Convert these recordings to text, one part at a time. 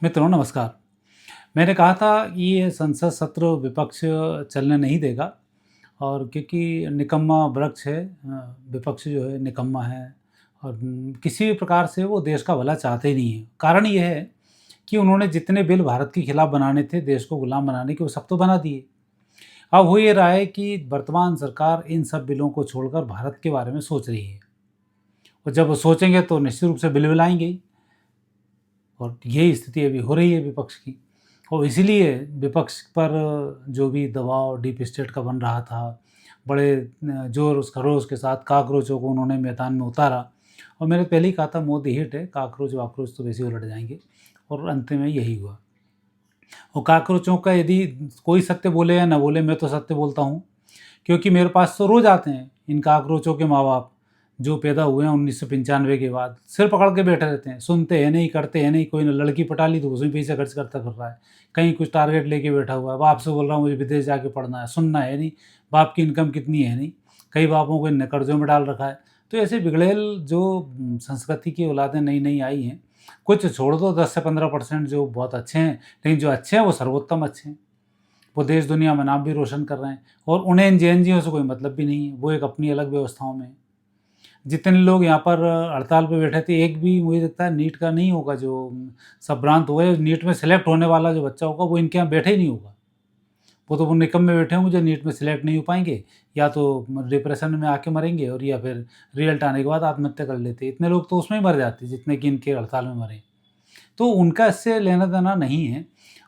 मित्रों नमस्कार। मैंने कहा था कि ये संसद सत्र विपक्ष चलने नहीं देगा और क्योंकि निकम्मा वृक्ष है, विपक्ष जो है निकम्मा है और किसी भी प्रकार से वो देश का भला चाहते ही नहीं है। कारण ये है कि उन्होंने जितने बिल भारत के खिलाफ बनाने थे देश को गुलाम बनाने के, वो सब तो बना दिए। अब हो ये रहा है कि वर्तमान सरकार इन सब बिलों को छोड़कर भारत के बारे में सोच रही है और जब वो सोचेंगे तो निश्चित रूप से बिल बिलाएंगे ही। और यही स्थिति अभी हो रही है विपक्ष की। और इसीलिए विपक्ष पर जो भी दबाव डीप स्टेट का बन रहा था, बड़े जोर खरोश के साथ काकरोचों को उन्होंने मैदान में उतारा। और मैंने पहले ही कहा था मोदी हिट है, काकरोच वाकरोच तो वैसे ही उलट जाएंगे। और अंत में यही हुआ। और काकरोचों का यदि कोई सत्य बोले या न बोले, मैं तो सत्य बोलता हूँ, क्योंकि मेरे पास तो रोज़ आते हैं इन काकरोचों के माँ बाप जो पैदा हुए हैं 1995 के बाद। सिर पकड़ के बैठे रहते हैं, सुनते हैं नहीं, करते हैं नहीं। कोई ने लड़की पटा ली तो उसमें पैसे खर्च करता फिर रहा है, कहीं कुछ टारगेट लेके बैठा हुआ है। बाप से बोल रहा हूँ मुझे विदेश जाके पढ़ना है, सुनना है नहीं, बाप की इनकम कितनी है नहीं। कई बापों को इनने कर्जों में डाल रखा है। तो ऐसे बिगड़ेल जो संस्कृति की औलादें नई नई आई हैं, कुछ छोड़ दो 10 से 15% जो बहुत अच्छे हैं, लेकिन जो अच्छे हैं वो सर्वोत्तम अच्छे हैं। वो देश दुनिया में नाम भी रोशन कर रहे हैं और उन्हें इन जेएनजीओ से कोई मतलब भी नहीं है। वो एक अपनी अलग व्यवस्थाओं में हैं। जितने लोग यहाँ पर हड़ताल पे बैठे थे, एक भी मुझे लगता है नीट का नहीं होगा जो संभ्रांत हुआ है। नीट में सेलेक्ट होने वाला जो बच्चा होगा वो इनके यहाँ बैठे ही नहीं होगा। वो निकम में बैठे होंगे जो नीट में सेलेक्ट नहीं हो पाएंगे, या तो डिप्रेशन में आके मरेंगे और या फिर रिजल्ट आने के बाद आत्महत्या कर लेते। इतने लोग तो उसमें ही मर जाते जितने कि इनके हड़ताल में मरे। तो उनका इससे लेना देना नहीं है।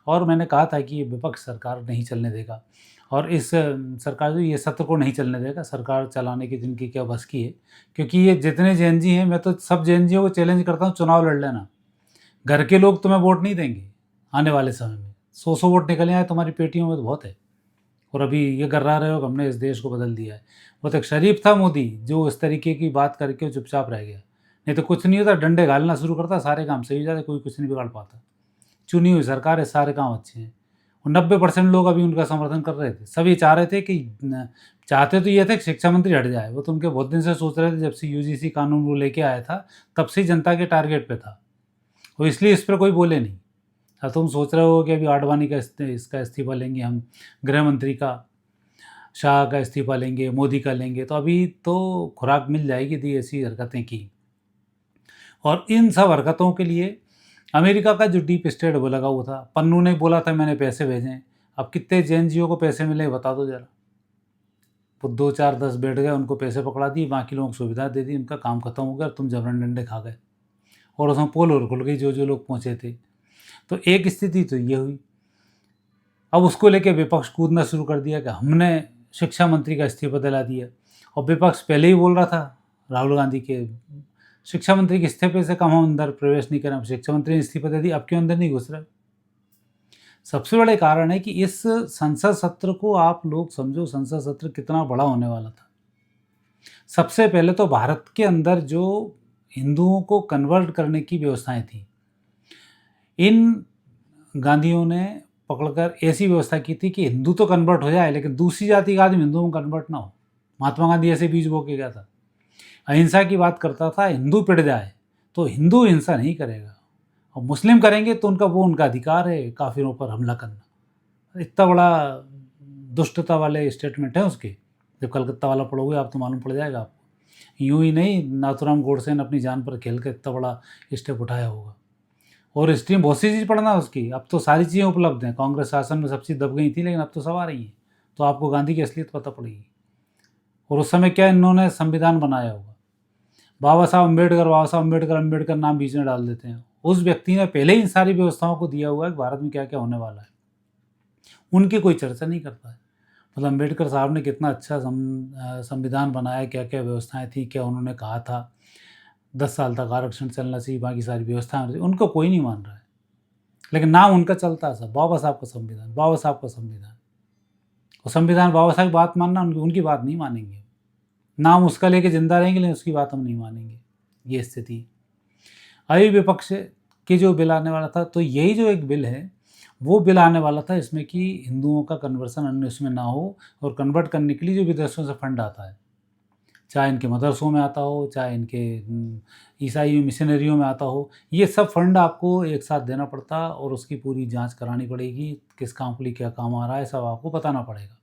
और मैंने कहा था कि ये विपक्ष सरकार नहीं चलने देगा और इस सरकार जो ये सत्र को नहीं चलने देगा। सरकार चलाने की जिनकी क्या बस की है, क्योंकि ये जितने जेएनजी हैं, मैं तो सब जेएनजीओ को चैलेंज करता हूँ, चुनाव लड़ लेना। घर के लोग तुम्हें वोट नहीं देंगे आने वाले समय में। 100 वोट निकले आए तुम्हारी पेटियों में तो बहुत है। और अभी ये गर्रा रहे हो कि हमने इस देश को बदल दिया है। वो तो एक शरीफ था मोदी जो इस तरीके की बात करके चुपचाप रह गया। नहीं तो कुछ नहीं होता, डंडे घालना शुरू करता, सारे काम सही हो जाते, कोई कुछ नहीं बिगाड़ पाता। चुनी हुई सरकार है, सारे काम अच्छे हैं। और 90% लोग अभी उनका समर्थन कर रहे थे। सभी चाह रहे थे कि चाहते तो ये थे कि शिक्षा मंत्री हट जाए। वो तो उनके बहुत दिन से सोच रहे थे, जब से यूजीसी कानून वो लेके आया था तब से जनता के टारगेट पे था। और इसलिए इस पर कोई बोले नहीं। अब तुम सोच रहे हो कि अभी आडवाणी का इसका इस्तीफा लेंगे हम, गृह मंत्री का, शाह का इस्तीफा लेंगे, मोदी का लेंगे, तो अभी तो खुराक मिल जाएगी दी ऐसी हरकतें की। और इन सब हरकतों के लिए अमेरिका का जो डीप स्टेट वो लगा हुआ था, पन्नू ने बोला था मैंने पैसे भेजें। अब कितने जेएनजीओ को पैसे मिले बता दो जरा। वो 2 4 10 बैठ गए, उनको पैसे पकड़ा दिए, बाकी लोगों को सुविधा दे दी, उनका काम खत्म हो गया, तुम जबरन डंडे खा गए और उसमें पोल और खुल गई जो जो लोग पहुँचे थे। तो एक स्थिति तो ये हुई। अब उसको लेके विपक्ष कूदना शुरू कर दिया कि हमने शिक्षा मंत्री का इस्तीफा दिला दिया। और विपक्ष पहले ही बोल रहा था राहुल गांधी के शिक्षा मंत्री के इस्तीफे से कम हम अंदर प्रवेश नहीं करें। शिक्षा मंत्री ने इस्तीफा दे दिया, अब क्यों अंदर नहीं घुस रहे? सबसे बड़े कारण है कि इस संसद सत्र को आप लोग समझो, संसद सत्र कितना बड़ा होने वाला था। सबसे पहले तो भारत के अंदर जो हिंदुओं को कन्वर्ट करने की व्यवस्थाएं थी, इन गांधियों ने पकड़कर ऐसी व्यवस्था की थी कि हिंदू तो कन्वर्ट हो जाए लेकिन दूसरी जाति का आदमी हिंदुओं में कन्वर्ट ना हो। महात्मा गांधी ऐसे बीज बो के गया था, अहिंसा की बात करता था। हिंदू पिट जाए तो हिंदू हिंसा नहीं करेगा, और मुस्लिम करेंगे तो उनका अधिकार है काफिरों पर हमला करना। इतना बड़ा दुष्टता वाले स्टेटमेंट है उसके। जब कलकत्ता वाला पढ़ोगे आप तो मालूम पड़ जाएगा आपको। यूं ही नहीं, नाथुराम गोडसे ने अपनी जान पर खेल कर इतना बड़ा स्टेप उठाया होगा। और हिस्ट्री में बहुत सी चीज़ पढ़ना उसकी। अब तो सारी चीज़ें उपलब्ध हैं। कांग्रेस शासन में सब चीज़ दब गई थी, लेकिन अब तो सब आ रही हैं, तो आपको गांधी की असलियत पता पड़ेगी। और उस समय क्या इन्होंने संविधान बनाया होगा। बाबा साहब अम्बेडकर अम्बेडकर नाम बीच में डाल देते हैं। उस व्यक्ति ने पहले ही इन सारी व्यवस्थाओं को दिया हुआ है कि भारत में क्या क्या होने वाला है। उनकी कोई चर्चा नहीं करता है। मतलब अम्बेडकर साहब ने कितना अच्छा संविधान बनाया, क्या क्या व्यवस्थाएं थी, क्या उन्होंने कहा था 10 साल तक आरक्षण चलना चाहिए, बाकी सारी व्यवस्थाएं, उनको कोई नहीं मान रहा है। लेकिन नाम उनका चलता है सब, बाबा साहब का संविधान, बाबा साहब का संविधान। और संविधान बाबा साहब की बात मानना, उनकी बात नहीं मानेंगे। नाम उसका लेके जिंदा रहेंगे लेकिन उसकी बात हम नहीं मानेंगे। ये स्थिति अभी विपक्ष के जो बिल आने वाला था, तो यही जो एक बिल है वो बिल आने वाला था इसमें कि हिंदुओं का कन्वर्सन अन्य उसमें ना हो, और कन्वर्ट करने के लिए जो विदेशों से फंड आता है, चाहे इनके मदरसों में आता हो, चाहे इनके ईसाई मिशनरियों में आता हो, ये सब फंड आपको एक साथ देना पड़ता और उसकी पूरी जांच करानी पड़ेगी, किस काम के लिए क्या काम आ रहा है, सब आपको बताना पड़ेगा।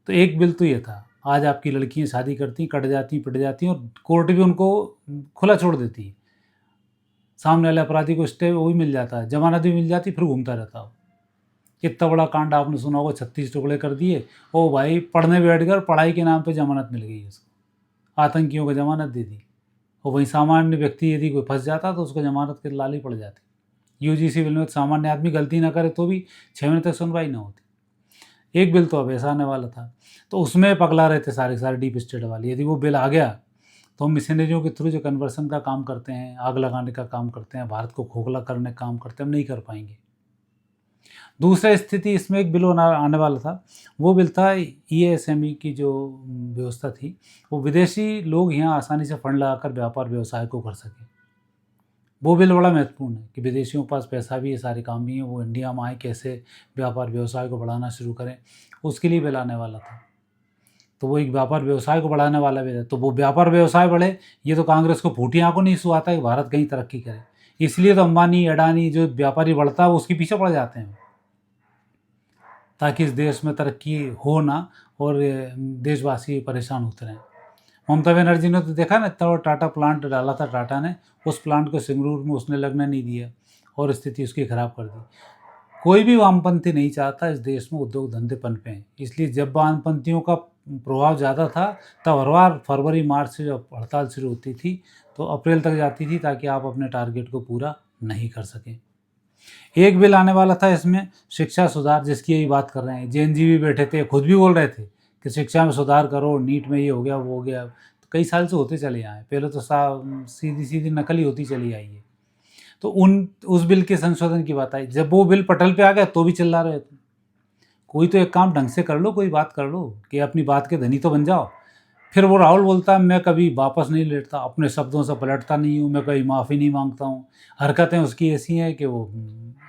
तो एक बिल तो ये था। आज आपकी लड़कियाँ शादी करती, कट जाती, पिट जाती और कोर्ट भी उनको खुला छोड़ देती है। सामने वाले अपराधी को स्टे वो भी मिल जाता है, ज़मानत भी मिल जाती, फिर घूमता रहता हो। कितना बड़ा कांड आपने सुना होगा, 36 टुकड़े कर दिए। ओ भाई, पढ़ने बैठ कर पढ़ाई के नाम पे ज़मानत मिल गई उसको। आतंकियों को ज़मानत दे दी। और वहीं सामान्य व्यक्ति यदि कोई फँस जाता तो उसको ज़मानत की लाली पड़ जाती। यूजीसी बिल में सामान्य आदमी गलती ना करे तो भी 6 महीने तक सुनवाई ना होती। एक बिल तो अब ऐसा आने वाला था, तो उसमें पगला रहे थे सारे के सारे डीप स्टेट वाले। यदि वो बिल आ गया तो हम मिशनरियों के थ्रू जो कन्वर्सन का काम करते हैं, आग लगाने का काम करते हैं, भारत को खोखला करने का काम करते हैं, हम नहीं कर पाएंगे। दूसरा स्थिति इसमें एक बिल आने वाला था, वो बिल था ईएसएमई की जो व्यवस्था थी, वो विदेशी लोग यहाँ आसानी से फंड लगाकर व्यापार व्यवसाय को कर सकें। वो बिल बड़ा महत्वपूर्ण है कि विदेशियों के पास पैसा भी है, सारे काम भी हैं, वो इंडिया में आए, कैसे व्यापार व्यवसाय को बढ़ाना शुरू करें, उसके लिए बिल आने वाला था। तो वो एक व्यापार व्यवसाय को बढ़ाने वाला बिल है। तो वो व्यापार व्यवसाय बढ़े, ये तो कांग्रेस को फूटी आँखों नहीं सुहाता कि भारत कहीं तरक्की करे। इसलिए तो अंबानी, अडानी जो व्यापारी बढ़ता है वो उसके पीछे पड़ जाते हैं, ताकि इस देश में तरक्की हो ना और देशवासी परेशान होते रहें। ममता बनर्जी ने तो देखा ना, इतना बड़ा टाटा प्लांट डाला था टाटा ने, उस प्लांट को सिंगरूर में उसने लगने नहीं दिया और स्थिति उसकी खराब कर दी। कोई भी वामपंथी नहीं चाहता इस देश में उद्योग धंधे पनपें, इसलिए जब वामपंथियों का प्रभाव ज़्यादा था तब हर बार फरवरी मार्च से जब हड़ताल शुरू होती थी तो अप्रैल तक जाती थी, ताकि आप अपने टारगेट को पूरा नहीं कर सकें। एक बिल आने वाला था इसमें शिक्षा सुधार, जिसकी यही बात कर रहे हैं। जेएनजी भी बैठे थे, खुद भी बोल रहे थे कि शिक्षा में सुधार करो, नीट में ये हो गया वो हो गया। तो कई साल से होते चले आए, पहले तो सीधी सीधी नकल ही होती चली आई है। तो उस बिल के संशोधन की बात आई, जब वो बिल पटल पे आ गया तो भी चिल्ला रहे थे। कोई तो एक काम ढंग से कर लो, कोई बात कर लो कि अपनी बात के धनी तो बन जाओ। फिर वो राहुल बोलता है मैं कभी वापस नहीं लेटता, अपने शब्दों से पलटता नहीं हूँ, मैं कभी माफ़ी नहीं मांगता हूँ। हरकतें उसकी ऐसी हैं कि वो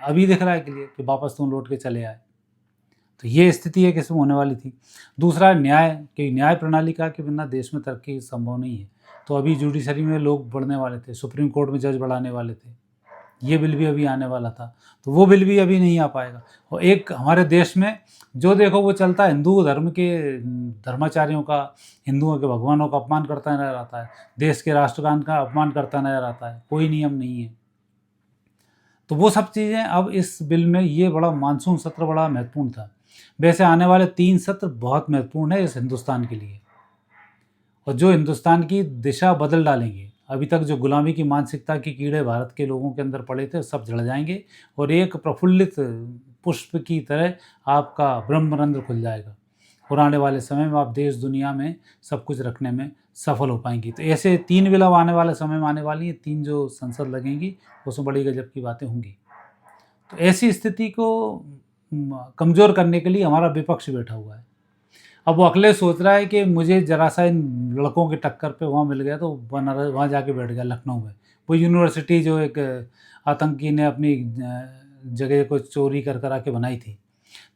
अभी दिख रहा है क्लियर कि वापस तुम लौट के चले आए। तो ये स्थिति है किस्म होने वाली थी। दूसरा न्याय, कि न्याय प्रणाली का कि बिना देश में तरक्की संभव नहीं है। तो अभी जुडिशरी में लोग बढ़ने वाले थे, सुप्रीम कोर्ट में जज बढ़ाने वाले थे, ये बिल भी अभी आने वाला था, तो वो बिल भी अभी नहीं आ पाएगा। और एक हमारे देश में जो देखो वो चलता है, हिंदू धर्म के धर्माचार्यों का, हिंदुओं के भगवानों का अपमान करता नजर आता है, देश के राष्ट्रगान का अपमान करता नजर आता है, कोई नियम नहीं है। तो वो सब चीज़ें अब इस बिल में, ये बड़ा मानसून सत्र बड़ा महत्वपूर्ण था। वैसे आने वाले 3 सत्र बहुत महत्वपूर्ण है इस हिंदुस्तान के लिए, और जो हिंदुस्तान की दिशा बदल डालेंगे। अभी तक जो गुलामी की मानसिकता के कीड़े भारत के लोगों के अंदर पड़े थे, सब जड़ जाएंगे और एक प्रफुल्लित पुष्प की तरह आपका ब्रह्मरंध्र खुल जाएगा और आने वाले समय में आप देश दुनिया में सब कुछ रखने में सफल हो पाएंगी। तो ऐसे 3 बिल अब आने वाले समय में आने वाली हैं, 3 जो संसद लगेंगी उसमें बड़ी गजब की बातें होंगी। तो ऐसी स्थिति को कमज़ोर करने के लिए हमारा विपक्ष बैठा हुआ है। अब वो अकेले सोच रहा है कि मुझे जरा सा इन लड़कों के टक्कर पे वहाँ मिल गया तो बनारस वहाँ जाके बैठ गया लखनऊ में। वो यूनिवर्सिटी जो एक आतंकी ने अपनी जगह को चोरी कर कर आके बनाई थी।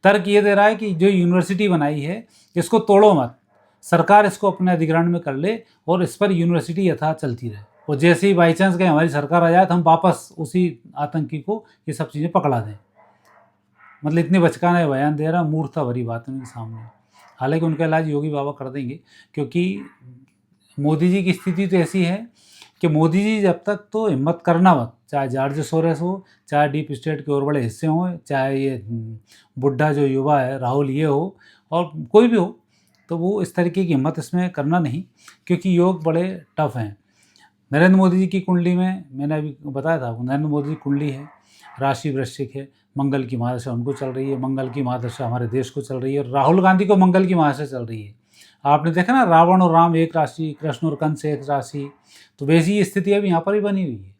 तर्क ये दे रहा है कि जो यूनिवर्सिटी बनाई है इसको तोड़ो मत, सरकार इसको अपने अधिग्रहण में कर ले और इस पर यूनिवर्सिटी यथा चलती रहे, और जैसे ही बाई चांस कहीं हमारी सरकार आ जाए तो हम वापस उसी आतंकी को ये सब चीज़ें पकड़ा दें। मतलब इतनी बचकाना बयान दे रहा, मूर्खता भरी बात उनके सामने। हालांकि उनका इलाज योगी बाबा कर देंगे, क्योंकि मोदी जी की स्थिति तो ऐसी है कि मोदी जी जब तक तो हिम्मत करना मत, चाहे जॉर्ज सोरेस हो, चाहे डीप स्टेट के और बड़े हिस्से हों, चाहे ये बुढ़ा जो युवा है राहुल ये हो, और कोई भी हो, तो वो इस तरीके की हिम्मत इसमें करना नहीं, क्योंकि योग बड़े टफ हैं। नरेंद्र मोदी जी की कुंडली में मैंने अभी बताया था, नरेंद्र मोदी की कुंडली है, राशि वृश्चिक है, मंगल की महादशा उनको चल रही है, मंगल की महादशा हमारे देश को चल रही है, और राहुल गांधी को मंगल की महादशा चल रही है। आपने देखा ना, रावण और राम एक राशि, कृष्ण और कंस एक राशि, तो वैसी स्थिति अभी यहाँ पर भी बनी हुई है।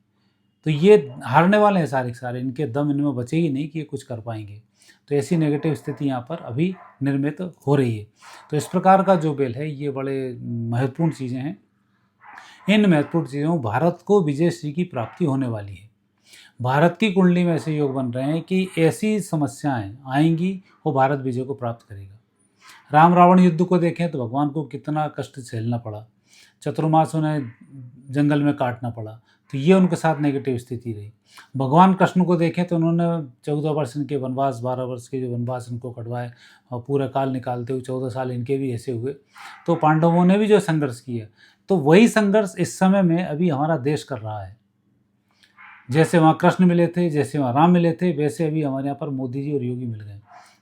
तो ये हारने वाले हैं सारे के सारे, इनके दम इनमें बचेगी नहीं कि ये कुछ कर पाएंगे। तो ऐसी नेगेटिव स्थिति यहाँ पर अभी निर्मित हो रही है। तो इस प्रकार का जो बिल है ये बड़े महत्वपूर्ण चीज़ें हैं। इन महत्वपूर्ण चीज़ों भारत को विजय श्री की प्राप्ति होने वाली है। भारत की कुंडली में ऐसे योग बन रहे हैं कि ऐसी समस्याएं आएंगी वो भारत विजय को प्राप्त करेगा। राम रावण युद्ध को देखें तो भगवान को कितना कष्ट झेलना पड़ा, चतुर्मास उन्हें जंगल में काटना पड़ा, तो ये उनके साथ नेगेटिव स्थिति रही। भगवान कृष्ण को देखें तो उन्होंने 14 वर्ष इनके वनवास, 12 वर्ष के जो वनवास इनको कटवाए और पूरा काल निकालते हुए 14 साल इनके भी ऐसे हुए। तो पांडवों ने भी जो संघर्ष किया, तो वही संघर्ष इस समय में अभी हमारा देश कर रहा है। जैसे वहाँ कृष्ण मिले थे, जैसे वहाँ राम मिले थे, वैसे अभी हमारे यहाँ पर मोदी जी और योगी मिल गए।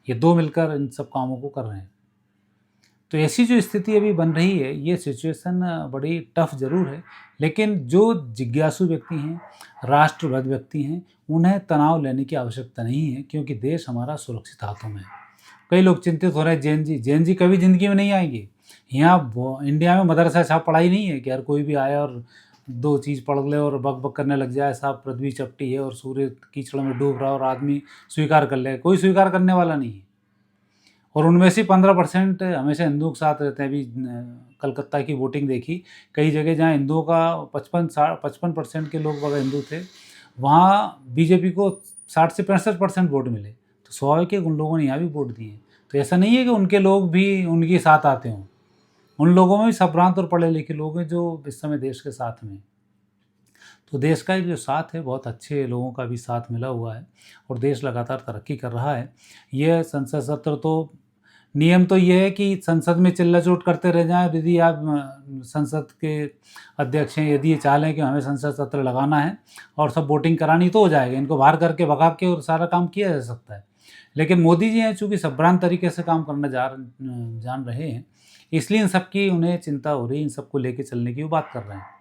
ये दो मिलकर इन सब कामों को कर रहे हैं। तो ऐसी जो स्थिति अभी बन रही है, ये सिचुएशन बड़ी टफ ज़रूर है, लेकिन जो जिज्ञासु व्यक्ति हैं, राष्ट्रभक्त व्यक्ति हैं, उन्हें तनाव लेने की आवश्यकता नहीं है, क्योंकि देश हमारा सुरक्षित हाथों में है। कई लोग चिंतित हो रहे हैं, जैन जी कभी ज़िंदगी में नहीं आएंगे। यहाँ इंडिया में मदरसा साहब पढ़ाई नहीं है कि हर कोई भी आए और 2 चीज़ पढ़ ले और बक बक करने लग जाए, साहब पृथ्वी चपटी है और सूर्य कीचड़ में डूब रहा है और आदमी स्वीकार कर ले। कोई स्वीकार करने वाला नहीं है। और उनमें से 15% हमेशा हिंदुओं के साथ रहते हैं। अभी कलकत्ता की वोटिंग देखी, कई जगह जहाँ हिंदुओं का 55% के लोग अगर हिंदू थे, वहाँ बीजेपी को 60 से 65% वोट मिले। तो स्वाभाविक है उन लोगों ने यहाँ भी वोट दिए। तो ऐसा नहीं है कि उनके लोग भी उनके साथ आते हों। उन लोगों में भी संभ्रांत और पढ़े लिखे लोग हैं जो इस समय देश के साथ में। तो देश का जो साथ है, बहुत अच्छे लोगों का भी साथ मिला हुआ है और देश लगातार तरक्की कर रहा है। यह संसद सत्र तो नियम तो ये है कि संसद में चिल्ला-चोट करते रह जाएँ। यदि आप संसद के अध्यक्ष हैं, यदि ये चाह लें कि हमें संसद सत्र लगाना है और सब वोटिंग करानी, तो हो जाएगा। इनको बाहर करके भगा के और सारा काम किया जा सकता है। लेकिन मोदी जी हैं, चूँकि सम्भ्रांत तरीके से काम करने जान रहे हैं, इसलिए इन सब की उन्हें चिंता हो रही है, इन सबको लेके चलने की वो बात कर रहे हैं।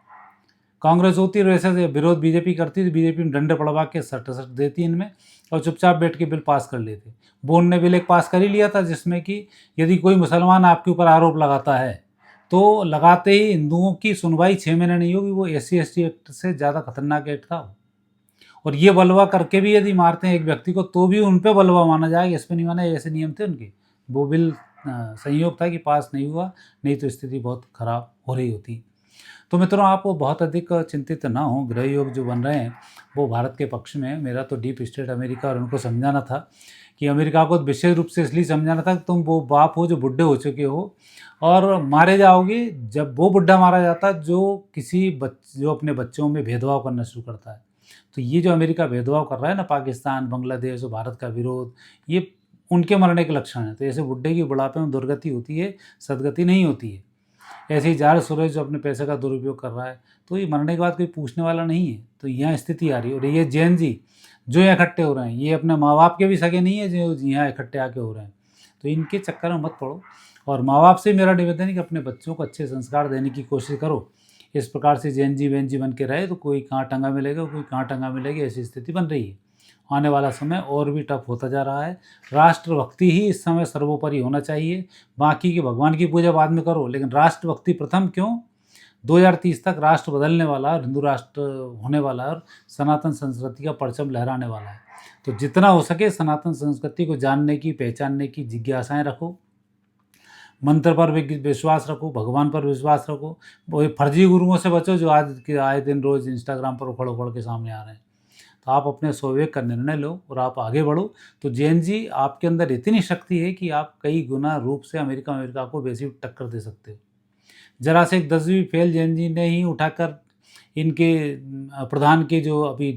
कांग्रेस होती है वैसे विरोध बीजेपी करती, तो बीजेपी में डंडे पड़वा के सट देती इनमें और चुपचाप बैठ के बिल पास कर लेते। बोन ने बिल एक पास कर ही लिया था, जिसमें कि यदि कोई मुसलमान आपके ऊपर आरोप लगाता है, तो लगाते ही हिंदुओं की सुनवाई 6 महीने नहीं होगी। वो SC/ST एक्ट से ज़्यादा खतरनाक एक्ट था। और ये बलवा करके भी यदि मारते हैं एक व्यक्ति को, तो भी उन पे बलवा माना जाएगा, इस पे नहीं माना। ऐसे नियम थे उनके। वो बिल संयोग था कि पास नहीं हुआ, नहीं तो स्थिति बहुत खराब हो रही होती। तो मित्रों, आप बहुत अधिक चिंतित ना हों। गृह योग जो बन रहे हैं वो भारत के पक्ष में है। मेरा तो डीप स्टेट अमेरिका और उनको समझाना था कि अमेरिका को विशेष रूप से इसलिए समझाना था कि तुम वो बाप हो जो बुढ़े हो चुके हो और मारे जाओगे जब वो बुढ़ा मारा जाता है जो जो अपने बच्चों में भेदभाव करना शुरू करता है। तो ये जो अमेरिका भेदभाव कर रहा है ना, पाकिस्तान, बांग्लादेश और भारत का विरोध, ये उनके मरने के लक्षण हैं। तो ऐसे बुढ़े की बुढ़ापे में दुर्गति होती है, सदगति नहीं होती है। ऐसे ही जार सूरज जो अपने पैसे का दुरुपयोग कर रहा है, तो ये मरने के बाद कोई पूछने वाला नहीं है। तो यहाँ स्थिति आ रही है। और ये जैन जी जो यहाँ इकट्ठे हो रहे हैं, ये अपने माँ बाप के भी सगे नहीं है जो यहाँ इकट्ठे आके हो रहे हैं। तो इनके चक्कर में मत पड़ो। और माँ बाप से मेरा निवेदन है कि अपने बच्चों को अच्छे संस्कार देने की कोशिश करो। इस प्रकार से जैन जी वैन जी बन के रहे तो कोई कहाँ टंगा मिलेगा, कोई कहाँ टंगा मिलेगी, ऐसी स्थिति बन रही है। आने वाला समय और भी टफ होता जा रहा है। राष्ट्रभक्ति ही इस समय सर्वोपरि होना चाहिए। बाकी की भगवान की पूजा बाद में करो, लेकिन राष्ट्रभक्ति प्रथम क्यों? 2030 तक राष्ट्र बदलने वाला है और हिंदू राष्ट्र होने वाला है और सनातन संस्कृति का परचम लहराने वाला है। तो जितना हो सके सनातन संस्कृति को जानने की, पहचानने की जिज्ञासाएं रखो। मंत्र पर विश्वास रखो, भगवान पर विश्वास रखो। वो फर्जी गुरुओं से बचो जो आज के आए दिन रोज़ इंस्टाग्राम पर उखड़ उखड़ के सामने आ रहे हैं। तो आप अपने स्वविवेक का निर्णय लो और आप आगे बढ़ो। तो जैन जी, आपके अंदर इतनी शक्ति है कि आप कई गुना रूप से अमेरिका को वैसी टक्कर दे सकते हो। जरा से एक 10वीं फेल जैन जी ने ही उठाकर इनके प्रधान के जो अभी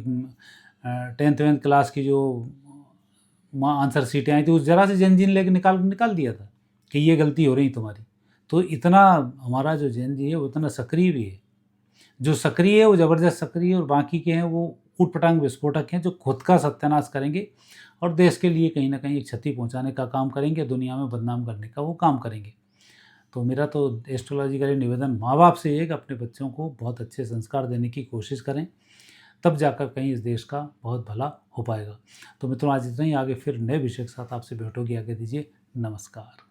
10th क्लास की जो आंसर सीटें आई थी, उस जरा से जैन जी ने लेकर निकाल दिया था कि ये गलती हो रही तुम्हारी। तो इतना हमारा जो जैन जी है वो इतना सक्रिय भी है। जो सक्रिय है वो ज़बरदस्त सक्रिय है और बाकी के हैं वो ऊटपटांग विस्फोटक हैं जो खुद का सत्यानाश करेंगे और देश के लिए कहीं ना कहीं एक क्षति पहुंचाने का काम करेंगे, दुनिया में बदनाम करने का वो काम करेंगे। तो मेरा तो एस्ट्रोलॉजिकली निवेदन माँ बाप से ये है कि अपने बच्चों को बहुत अच्छे संस्कार देने की कोशिश करें, तब जाकर कहीं इस देश का बहुत भला हो पाएगा। तो मित्रों, आज इतना ही। आगे फिर नए विषय के साथ आपसे भेंट होगी। आगे दीजिए, नमस्कार।